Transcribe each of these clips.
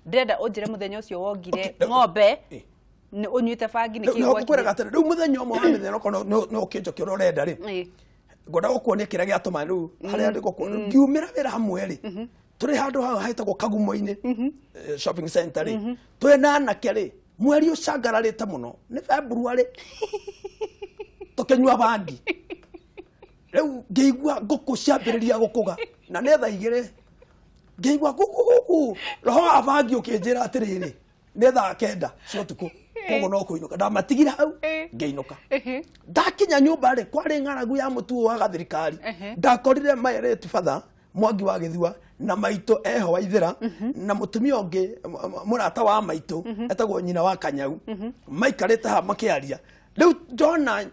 Ndenda unjire muthenya ucio wongire ng'ombe ni unyuite bangi ni kigwa kukwera gatare riu muthenya umwe wa mithenya kono no kinjoke urorenda ri ngoda gukuonia kira giatuma riu haria ndi gukuona ngiumira wira hamwe ri turi handu haha haitagwo Kagumo-ini shopping center ri twi na anake ri mweri ucangararite muno ni February tukenyua bangi riu ngeigua nguku ciambiriria gukuga na ne thaa igiri ngeigua guku roho abangi ukinjira atiriri ne thaa kenda cio tuku kogo no kuinuka ndamatigira hau ngeinuka ndakinya nyumba ri kwari ng'aragu ya mutu wa gathirikari ndakorire maireti father Mwangi wa Githua na maito eho wa ithira na mutumia ungi murata wa maito etagwo nyina wa Kanyau maikarite ha makiaria riu ndona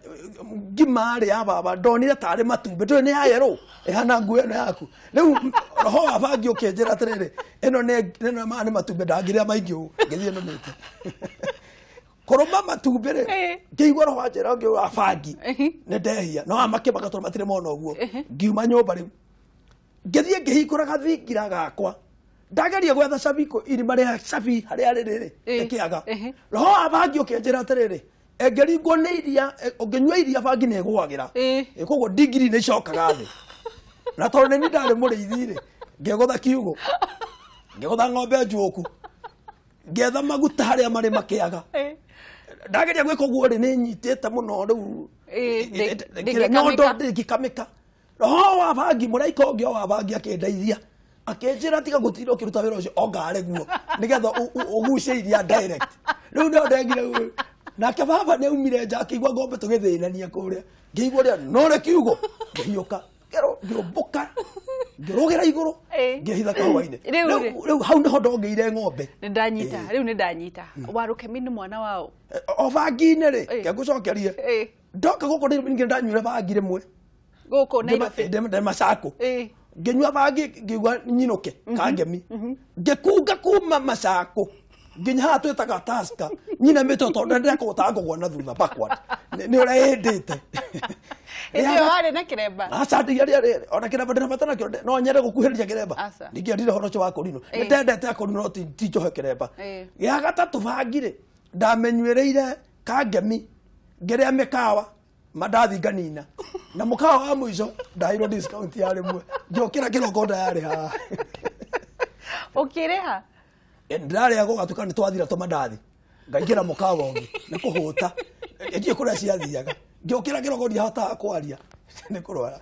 ngimari ya baba ndonire tari matumbe ndo ni ayero ehana nguo eno yaku riu roho abangi ukinjira atiriri eno ne mani matumbe ndagiria maingi ngithie no mite koroma matumbe ri ngeigua roho anjira ngi abangi ne ndehia no amake bagatora matire mona uguo ngiuma nyumba riu ngethie ngihingura gathingira gakwa ndageria gwetha cabiko irima ria cabi haria riri ekiaga roho abangi ukinjira atiriri engeringwo ni iria ungenyua iria bangi ne gwagira koguo digiri ni cokaga thi na tondu ni ndari muriithi ri ngegotha kiugo ngegotha ng'ombe njuku ngetha maguta haria mari makiaga ndageria gwika uguo ri ni nyitite muno riu ngikamika roho wa bangi muraika ungi wa bangi akindeithia akinjira tiga gutira ukiruta wira ucio ongare guo nigetha ugucie iria direct riu ndo ndengire nake baba ne umire nja akigwa ngombe tugithinania kuria ngeigua ria nore kiugo ngihiuka kero ngirumbuka ngirugira iguru ngihitha kawaine riu hau niho ndongeire ng'ombe ni ndanyita riu ni ndanyita waruke mini mwana wao o bangi-ini ri ngegucokerie ndoka guku ningi ndanyuire bangi rimwe guku Nairobi de Macako ngenyua bangi ngigua nyinuke kangemi ngikunga kuma Macako nginya haha twitaga Tusker nyina mitoto ndenda kugutanga gwa na thutha backward ni urendete iyo wari na kiremba acandi yaria ona kiremba ndina matana kyo no nyere gukuhiriria kiremba ndingĩendire horo cio wa kũrinwo nĩ ndendete akũrinwo ti njohe kiremba ya gatatu bangire ndamenywereire kangemi ngeria mikawa mandathi nganina na mukawa wa mwico ndairwo discount ya rimwe njokira kiroko ndayari ha ukireha ndarĩa gũgatuka nĩ twathira tũmandathi ngaingĩra mũkawa ũngĩ nĩ kũhũta ngiĩ kũrĩa ciathiaga ngĩũkĩra kĩroko ndiahotaga kwaria nĩ kũrwara